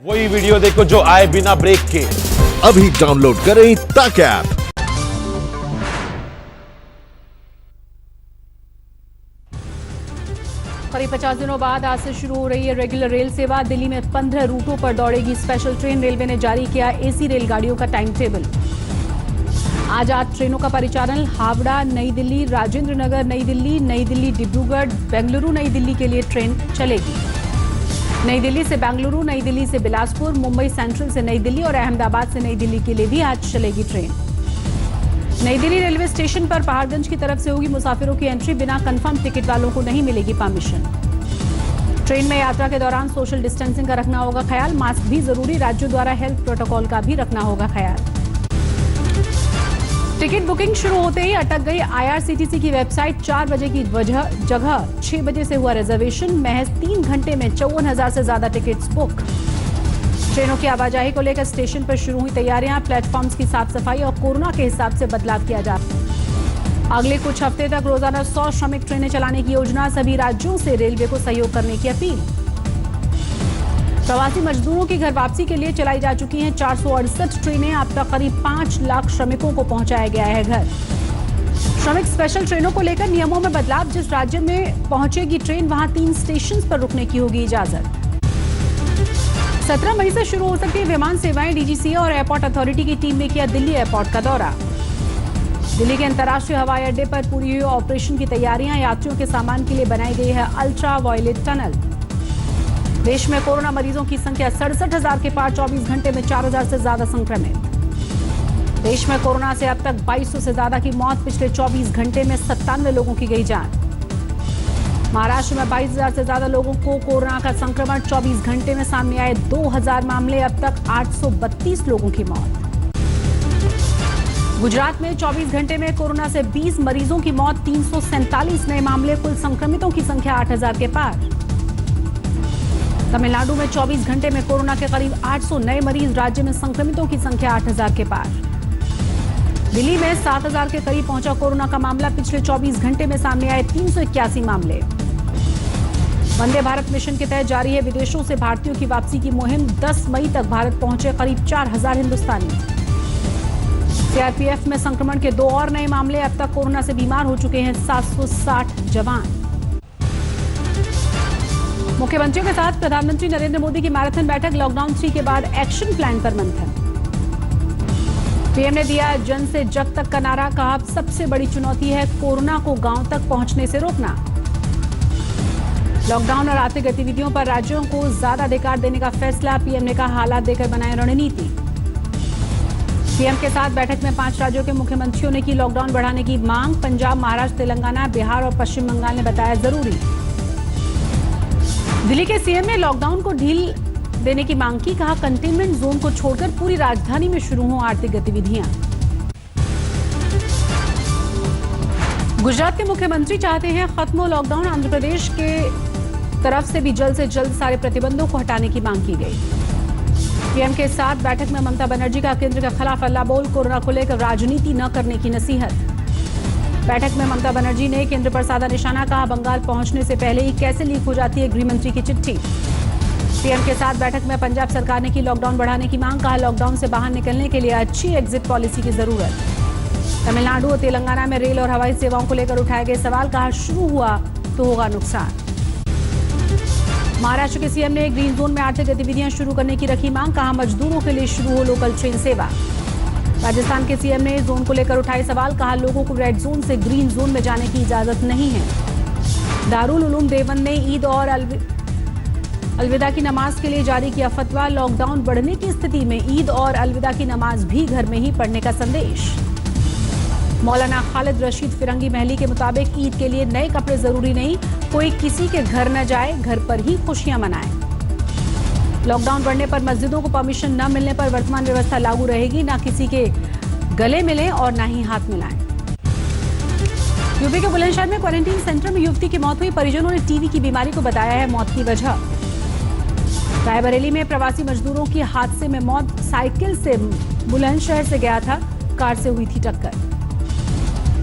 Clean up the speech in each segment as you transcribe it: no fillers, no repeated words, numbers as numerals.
वही वीडियो देखो जो आए बिना ब्रेक के। अभी डाउनलोड करें तक ऐप। करीब 50 दिनों बाद आज से शुरू हो रही है रेगुलर रेल सेवा। दिल्ली में 15 रूटों पर दौड़ेगी स्पेशल ट्रेन। रेलवे ने जारी किया एसी रेलगाड़ियों का टाइम टेबल। आज 8 ट्रेनों का परिचालन हावड़ा नई दिल्ली, राजेंद्र नगर नई दिल्ली डिब्रूगढ़, बेंगलुरु नई दिल्ली के लिए ट्रेन चलेगी। नई दिल्ली से बेंगलुरु, नई दिल्ली से बिलासपुर, मुंबई सेंट्रल से नई दिल्ली और अहमदाबाद से नई दिल्ली के लिए भी आज चलेगी ट्रेन। नई दिल्ली रेलवे स्टेशन पर पहाड़गंज की तरफ से होगी मुसाफिरों की एंट्री। बिना कंफर्म टिकट वालों को नहीं मिलेगी परमिशन। ट्रेन में यात्रा के दौरान सोशल डिस्टेंसिंग का रखना होगा ख्याल। मास्क भी जरूरी। राज्यों द्वारा हेल्थ प्रोटोकॉल का भी रखना होगा ख्याल। टिकट बुकिंग शुरू होते ही अटक गई आईआरसीटीसी की वेबसाइट। 4 बजे की जगह 6 बजे से हुआ रिजर्वेशन। महज 3 घंटे में 54,000 से ज्यादा टिकट्स बुक। ट्रेनों की आवाजाही को लेकर स्टेशन पर शुरू हुई तैयारियां। प्लेटफॉर्म्स की साफ सफाई और कोरोना के हिसाब से बदलाव किया जा रहा है। अगले कुछ हफ्ते तक रोजाना 100 श्रमिक ट्रेनें चलाने की योजना। सभी राज्यों से रेलवे को सहयोग करने की अपील। प्रवासी मजदूरों की घर वापसी के लिए चलाई जा चुकी हैं 468 ट्रेनें। अब तक करीब 5 लाख श्रमिकों को पहुंचाया गया है घर। श्रमिक स्पेशल ट्रेनों को लेकर नियमों में बदलाव। जिस राज्य में पहुंचेगी ट्रेन वहां 3 स्टेशन पर रुकने की होगी इजाजत। 17 मई से शुरू हो सकती है विमान सेवाएं। डीजीसीए और एयरपोर्ट अथॉरिटी की टीम ने किया दिल्ली एयरपोर्ट का दौरा। दिल्ली के अंतर्राष्ट्रीय हवाई अड्डे पर पूरी हुई ऑपरेशन की तैयारियां। यात्रियों के सामान के लिए बनाई गई है अल्ट्रा वायलेट टनल। देश में कोरोना मरीजों की संख्या 67,000 के पार। 24 घंटे में 4,000 से ज्यादा संक्रमित। देश में कोरोना से अब तक 2200 से ज्यादा की मौत। पिछले 24 घंटे में 97 लोगों की गई जान। महाराष्ट्र में 22,000 से ज्यादा लोगों को कोरोना का संक्रमण। 24 घंटे में सामने आए 2,000 मामले। अब तक 832 लोगों की मौत। गुजरात में 24 घंटे में कोरोना से 20 मरीजों की मौत। 347 नए मामले। कुल संक्रमितों की संख्या 8,000 के पार। तमिलनाडु में 24 घंटे में कोरोना के करीब 800 नए मरीज। राज्य में संक्रमितों की संख्या 8,000 के पार। दिल्ली में 7,000 के करीब पहुंचा कोरोना का मामला। पिछले 24 घंटे में सामने आए 381 मामले। वंदे भारत मिशन के तहत जारी है विदेशों से भारतीयों की वापसी की मुहिम। 10 मई तक भारत पहुंचे करीब 4,000 हिंदुस्तानी। सीआरपीएफ में संक्रमण के 2 और नए मामले। अब तक कोरोना से बीमार हो चुके हैं 760 जवान। मुख्यमंत्रियों के साथ प्रधानमंत्री नरेंद्र मोदी की मैराथन बैठक। लॉकडाउन 3 के बाद एक्शन प्लान पर मंथन। पीएम ने दिया जन से जग तक का नारा। कहा सबसे बड़ी चुनौती है कोरोना को गांव तक पहुंचने से रोकना। लॉकडाउन और आर्थिक गतिविधियों पर राज्यों को ज्यादा अधिकार देने का फैसला। पीएम ने कहा हालात देकर बनाए रणनीति। पीएम के साथ बैठक में 5 राज्यों के मुख्यमंत्रियों ने की लॉकडाउन बढ़ाने की मांग। पंजाब, महाराष्ट्र, तेलंगाना, बिहार और पश्चिम बंगाल ने बताया जरूरी। दिल्ली के सीएम ने लॉकडाउन को ढील देने की मांग की। कहा कंटेनमेंट जोन को छोड़कर पूरी राजधानी में शुरू हों आर्थिक गतिविधियां। गुजरात के मुख्यमंत्री चाहते हैं खत्म हो लॉकडाउन। आंध्र प्रदेश के तरफ से भी जल्द से जल्द सारे प्रतिबंधों को हटाने की मांग की गई। पीएम के साथ बैठक में ममता बनर्जी का केंद्र के खिलाफ अल्लाह बोल। कोरोना को लेकर राजनीति न करने की नसीहत। बैठक में ममता बनर्जी ने केंद्र पर साधा निशाना। कहा बंगाल पहुंचने से पहले ही कैसे लीक हो जाती है गृहमंत्री की चिट्ठी। पीएम के साथ बैठक में पंजाब सरकार ने की लॉकडाउन बढ़ाने की मांग। कहा लॉकडाउन से बाहर निकलने के लिए अच्छी एग्जिट पॉलिसी की जरूरत। तमिलनाडु और तेलंगाना में रेल और हवाई सेवाओं को लेकर उठाए गए सवाल। कहा शुरू हुआ तो होगा नुकसान। महाराष्ट्र के सीएम ने ग्रीन जोन में आर्थिक गतिविधियां शुरू करने की रखी मांग। कहा मजदूरों के लिए शुरू हो लोकल ट्रेन सेवा। राजस्थान के सीएम ने जोन को लेकर उठाए सवाल। कहा लोगों को रेड जोन से ग्रीन जोन में जाने की इजाजत नहीं है। दारुल उलूम देवबंद ने ईद और अलविदा की नमाज के लिए जारी किया फतवा। लॉकडाउन बढ़ने की स्थिति में ईद और अलविदा की नमाज भी घर में ही पढ़ने का संदेश। मौलाना खालिद रशीद फिरंगी महली के मुताबिक ईद के लिए नए कपड़े जरूरी नहीं। कोई किसी के घर न जाए, घर पर ही खुशियां मनाए। लॉकडाउन बढ़ने पर मस्जिदों को परमिशन न मिलने पर वर्तमान व्यवस्था लागू रहेगी। न किसी के गले मिलें और न ही हाथ मिलाएं। यूपी के बुलंदशहर में क्वारंटीन सेंटर में युवती की मौत हुई। परिजनों ने टीबी की बीमारी को बताया है मौत की वजह। रायबरेली में प्रवासी मजदूरों की हादसे में मौत। साइकिल से बुलंदशहर से गया था, कार से हुई थी टक्कर।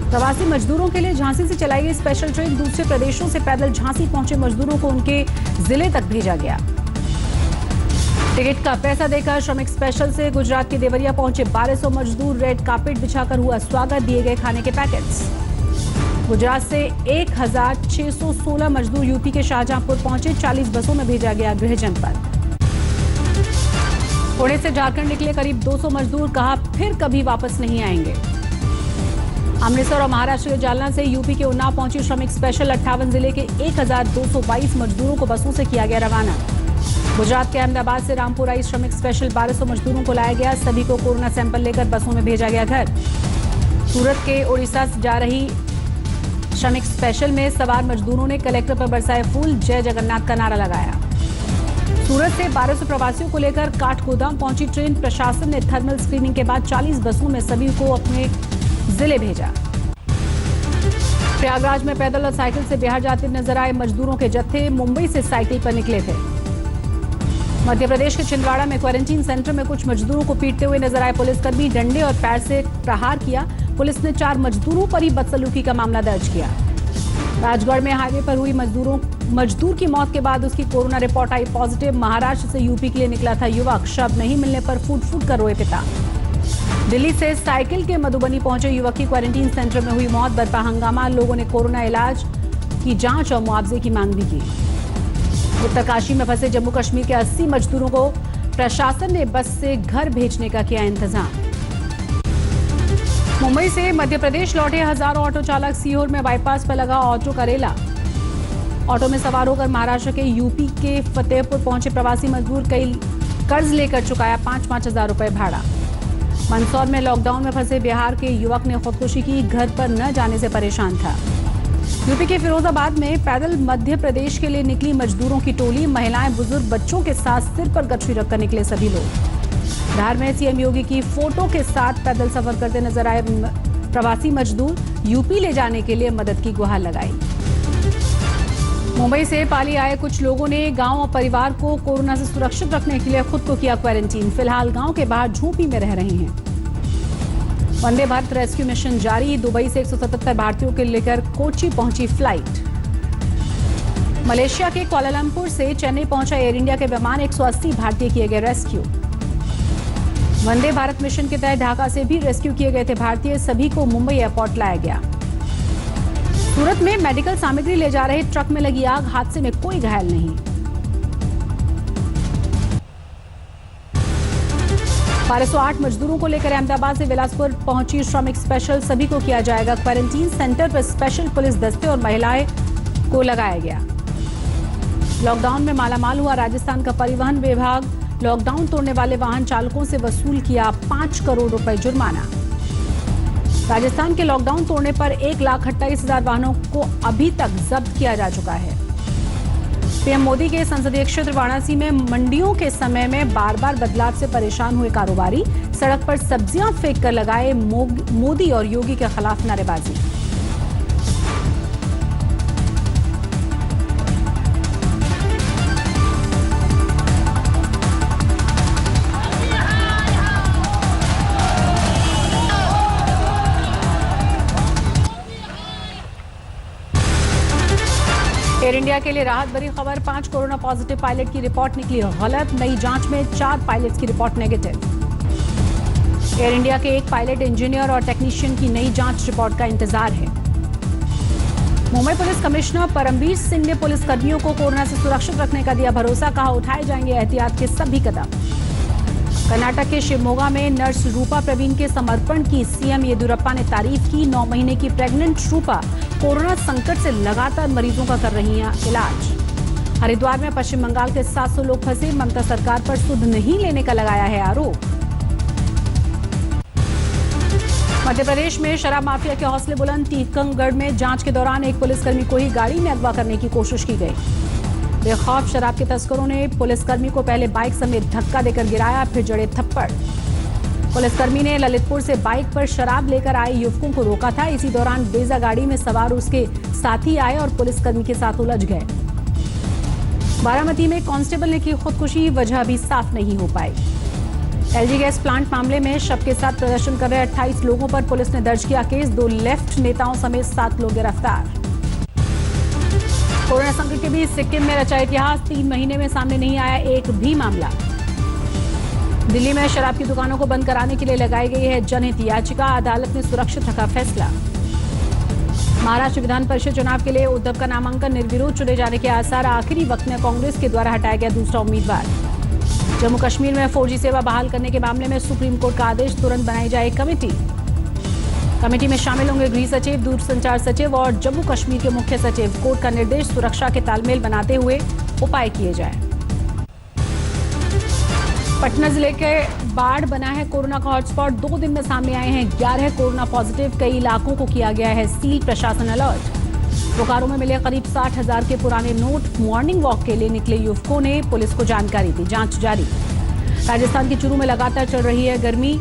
प्रवासी मजदूरों के लिए झांसी से चलाई गई स्पेशल ट्रेन। दूसरे प्रदेशों से पैदल झांसी पहुंचे मजदूरों को उनके जिले तक भेजा गया। टिकट का पैसा देकर श्रमिक स्पेशल से गुजरात के देवरिया पहुंचे 1200 मजदूर। रेड कार्पेट बिछाकर हुआ स्वागत, दिए गए खाने के पैकेट्स। गुजरात से 1616 मजदूर यूपी के शाहजहांपुर पहुंचे। 40 बसों में भेजा गया गृह जनपद। पुणे से झारखंड निकले करीब 200 मजदूर, कहा फिर कभी वापस नहीं आएंगे। अमृतसर और महाराष्ट्र के जालना से यूपी के उन्नाव पहुंची श्रमिक स्पेशल। 58 जिले के 1222 मजदूरों को बसों से किया गया रवाना। गुजरात के अहमदाबाद से रामपुर आई श्रमिक स्पेशल। 1200 मजदूरों को लाया गया। सभी को कोरोना सैंपल लेकर बसों में भेजा गया घर। सूरत के उड़ीसा से जा रही श्रमिक स्पेशल में सवार मजदूरों ने कलेक्टर पर बरसाए फूल, जय जगन्नाथ का नारा लगाया। सूरत से 1200 प्रवासियों को लेकर काठगोदाम पहुंची ट्रेन। प्रशासन ने थर्मल स्क्रीनिंग के बाद 40 बसों में सभी को अपने जिले भेजा। प्रयागराज में पैदल और साइकिल से बिहार जाते नजर आए मजदूरों के जत्थे। मुंबई से साइकिल पर निकले थे। मध्य प्रदेश के छिंदवाड़ा में क्वारंटीन सेंटर में कुछ मजदूरों को पीटते हुए नजर आए पुलिसकर्मी। डंडे और पैर से प्रहार किया। पुलिस ने 4 मजदूरों पर ही बदसलूकी का मामला दर्ज किया। राजगढ़ में हाईवे पर हुई मजदूर की मौत के बाद उसकी कोरोना रिपोर्ट आई पॉजिटिव। महाराष्ट्र से यूपी के लिए निकला था युवक। शव नहीं मिलने पर फूट कर रोए पिता। दिल्ली से साइकिल के मधुबनी पहुंचे युवक की क्वारंटीन सेंटर में हुई मौत। बरपा हंगामा, लोगों ने कोरोना इलाज की जांच और मुआवजे की मांग भी की। उत्तरकाशी में फंसे जम्मू कश्मीर के 80 मजदूरों को प्रशासन ने बस से घर भेजने का किया इंतजाम। मुंबई से मध्य प्रदेश लौटे हजारों ऑटो चालक। सीहोर में बाईपास पर लगा ऑटो का रेला। ऑटो में सवार होकर महाराष्ट्र के यूपी के फतेहपुर पहुंचे प्रवासी मजदूर। कई कर्ज लेकर चुकाया 5-5 हजार रुपए भाड़ा। मंदसौर में लॉकडाउन में फंसे बिहार के युवक ने खुदकुशी की। घर पर न जाने से परेशान था। यूपी के फिरोजाबाद में पैदल मध्य प्रदेश के लिए निकली मजदूरों की टोली। महिलाएं, बुजुर्ग, बच्चों के साथ सिर पर गठरी रखकर निकले सभी लोग। धार में सीएम योगी की फोटो के साथ पैदल सफर करते नजर आए प्रवासी मजदूर। यूपी ले जाने के लिए मदद की गुहार लगाई। मुंबई से पाली आए कुछ लोगों ने गांव और परिवार को कोरोना से सुरक्षित रखने के लिए खुद को किया क्वारंटीन। फिलहाल गांव के बाहर झोपड़ी में रह रहे हैं। वंदे भारत रेस्क्यू मिशन जारी। दुबई से 177 भारतीयों के लेकर कोची पहुंची फ्लाइट। मलेशिया के कुआलालंपुर से चेन्नई पहुंचा एयर इंडिया के विमान। 180 भारतीय किए गए रेस्क्यू। वंदे भारत मिशन के तहत ढाका से भी रेस्क्यू किए गए थे भारतीय। सभी को मुंबई एयरपोर्ट लाया गया। सूरत में मेडिकल सामग्री ले जा रहे ट्रक में लगी आग। हादसे में कोई घायल नहीं। 1208 मजदूरों को लेकर अहमदाबाद से बिलासपुर पहुंची श्रमिक स्पेशल। सभी को किया जाएगा क्वारंटीन। सेंटर पर स्पेशल पुलिस दस्ते और महिलाएं को लगाया गया। लॉकडाउन में मालामाल हुआ राजस्थान का परिवहन विभाग। लॉकडाउन तोड़ने वाले वाहन चालकों से वसूल किया 5 करोड़ रुपए जुर्माना। राजस्थान के लॉकडाउन तोड़ने पर 1,28,000 वाहनों को अभी तक जब्त किया जा चुका है। पीएम मोदी के संसदीय क्षेत्र वाराणसी में मंडियों के समय में बार बार बदलाव से परेशान हुए कारोबारी। सड़क पर सब्जियां फेंक कर लगाए मोदी और योगी के खिलाफ नारेबाजी। एयर इंडिया के लिए राहत भरी खबर। 5 कोरोना पॉजिटिव पायलट की रिपोर्ट निकली गलत। नई जांच में 4 पायलट्स की रिपोर्ट नेगेटिव। एयर इंडिया के एक पायलट, इंजीनियर और टेक्नीशियन की नई जांच रिपोर्ट का इंतजार है। मुंबई पुलिस कमिश्नर परमवीर सिंह ने पुलिसकर्मियों को कोरोना से सुरक्षित रखने का दिया भरोसा। कहा उठाए जाएंगे एहतियात के सभी कदम। कर्नाटक के शिवमोगा में नर्स रूपा प्रवीण के समर्पण की सीएम येदियुरप्पा ने तारीफ की। 9 महीने की प्रेग्नेंट रूपा कोरोना संकट से लगातार मरीजों का कर रही हैं इलाज। हरिद्वार में पश्चिम बंगाल के 700 लोग फंसे। ममता सरकार पर सुध नहीं लेने का लगाया है आरोप। मध्य प्रदेश में शराब माफिया के हौसले बुलंद। टीकमगढ़ में जांच के दौरान एक पुलिसकर्मी को ही गाड़ी में अगवा करने की कोशिश की गई। बेखौफ शराब के तस्करों ने पुलिसकर्मी को पहले बाइक समेत धक्का देकर गिराया, फिर जड़े थप्पड़। पुलिसकर्मी ने ललितपुर से बाइक पर शराब लेकर आए युवकों को रोका था। इसी दौरान ब्रेजा गाड़ी में सवार उसके साथी आए और पुलिसकर्मी के साथ उलझ गए। बारामती में कांस्टेबल ने की खुदकुशी, वजह भी साफ नहीं हो पाई। एलजी गैस प्लांट मामले में शव के साथ प्रदर्शन कर रहे 28 लोगों पर पुलिस ने दर्ज किया केस। 2 लेफ्ट नेताओं समेत 7 लोग गिरफ्तार। कोरोना संकट के बीच सिक्किम में रचा इतिहास। 3 महीने में सामने नहीं आया एक भी मामला। दिल्ली में शराब की दुकानों को बंद कराने के लिए लगाई गई है जनहित याचिका, अदालत ने सुरक्षित रखा फैसला। महाराष्ट्र विधान परिषद चुनाव के लिए उद्धव का नामांकन निर्विरोध चुने जाने के आसार, आखिरी वक्त में कांग्रेस के द्वारा हटाया गया दूसरा उम्मीदवार। जम्मू कश्मीर में 4G सेवा बहाल करने के मामले में सुप्रीम कोर्ट का आदेश, तुरंत बनाई जाए कमेटी। कमेटी में शामिल होंगे गृह सचिव, दूरसंचार सचिव और जम्मू कश्मीर के मुख्य सचिव। कोर्ट का निर्देश, सुरक्षा के तालमेल बनाते हुए उपाय किए जाए। पटना जिले के बाढ़ बना है कोरोना का हॉटस्पॉट, 2 दिन में सामने आए हैं 11 कोरोना पॉजिटिव, कई इलाकों को किया गया है सील, प्रशासन अलर्ट। बोकारो में मिले करीब 60,000 के पुराने नोट, मॉर्निंग वॉक के लिए निकले युवकों ने पुलिस को जानकारी दी, जांच जारी। राजस्थान के चूरू में लगातार चल रही है गर्मी,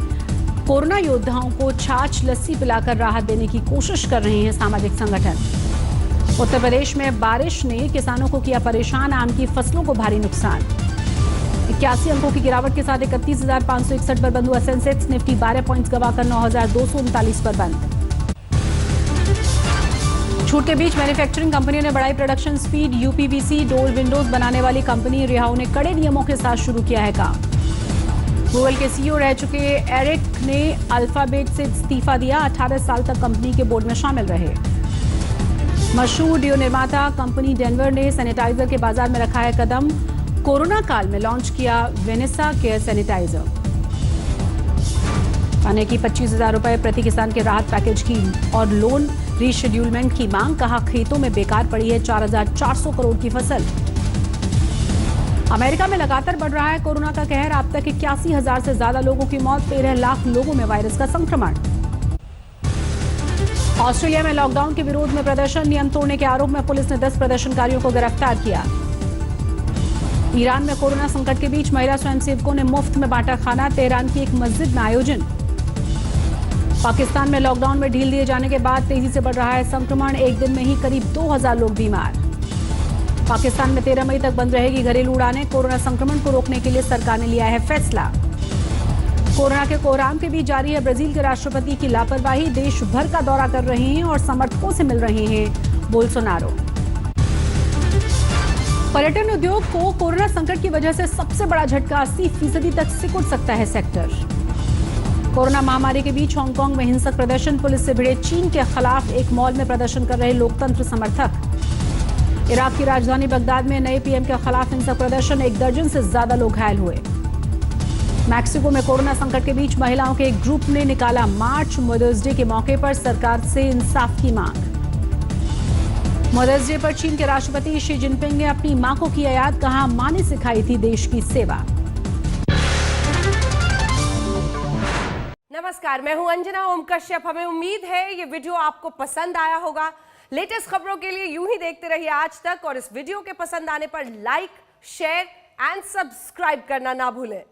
कोरोना योद्धाओं को छाछ लस्सी पिलाकर राहत देने की कोशिश कर रहे हैं सामाजिक संगठन। उत्तर प्रदेश में बारिश ने किसानों को किया परेशान, आम की फसलों को भारी नुकसान। 81 अंकों की गिरावट के साथ 31,561 पर बंद हुआ सेंसेक्स, निफ्टी 12 पॉइंट्स गवाकर 9,239 पर बंद। छूट के बीच मैन्युफैक्चरिंग कंपनियों ने बढ़ाई production speed, UPVC door Windows बनाने वाली कंपनी रिहाउ ने कड़े नियमों के साथ शुरू किया है काम। गूगल के सीईओ रह चुके एरिक ने अल्फाबेट से इस्तीफा दिया, 18 साल तक कंपनी के बोर्ड में शामिल रहे। मशहूर डिओ निर्माता कंपनी डेनवर ने सैनिटाइजर के बाजार में रखा है कदम, कोरोना काल में लॉन्च किया वेनेसा केयर सैनिटाइजर। पाने की 25,000 रुपए प्रति किसान के राहत पैकेज की और लोन रीशेड्यूलमेंट की मांग, कहा खेतों में बेकार पड़ी है 4,400 करोड़ की फसल। अमेरिका में लगातार बढ़ रहा है कोरोना का कहर, अब तक 81,000 से ज्यादा लोगों की मौत, 13 लाख लोगों में वायरस का संक्रमण। ऑस्ट्रेलिया में लॉकडाउन के विरोध में प्रदर्शन, नियम तोड़ने के आरोप में पुलिस ने 10 प्रदर्शनकारियों को गिरफ्तार किया। ईरान में कोरोना संकट के बीच महिला स्वयंसेवकों ने मुफ्त में बांटा खाना, तेहरान की एक मस्जिद में आयोजन। पाकिस्तान में लॉकडाउन में ढील दिए जाने के बाद तेजी से बढ़ रहा है संक्रमण, एक दिन में ही करीब 2,000 लोग बीमार। पाकिस्तान में 13 मई तक बंद रहेगी घरेलू उड़ानें, कोरोना संक्रमण को रोकने के लिए सरकार ने लिया है फैसला। कोरोना के कोहराम के बीच जारी है ब्राजील के राष्ट्रपति की लापरवाही, देश भर का दौरा कर रहे हैं और समर्थकों से मिल रहे हैं बोल्सोनारो। पर्यटन उद्योग को कोरोना संकट की वजह से सबसे बड़ा झटका, 80% तक सिकुड़ सकता है सेक्टर। कोरोना महामारी के बीच हांगकांग में हिंसक प्रदर्शन, पुलिस से भिड़े चीन के खिलाफ एक मॉल में प्रदर्शन कर रहे लोकतंत्र समर्थक। इराक की राजधानी बगदाद में नए पीएम के खिलाफ हिंसक प्रदर्शन, 1 दर्जन से ज्यादा लोग घायल हुए। मैक्सिको में कोरोना संकट के बीच महिलाओं के एक ग्रुप ने निकाला मार्च, मदर्स डे के मौके पर सरकार से इंसाफ की मांग। मदर्स डे पर चीन के राष्ट्रपति शी जिनपिंग ने अपनी मां को किया याद, कहा मां ने सिखाई थी देश की सेवा। नमस्कार, मैं हूं अंजना ओम कश्यप। हमें उम्मीद है ये वीडियो आपको पसंद आया होगा। लेटेस्ट खबरों के लिए यूं ही देखते रहिए आज तक, और इस वीडियो के पसंद आने पर लाइक, शेयर एंड सब्सक्राइब करना ना भूलें।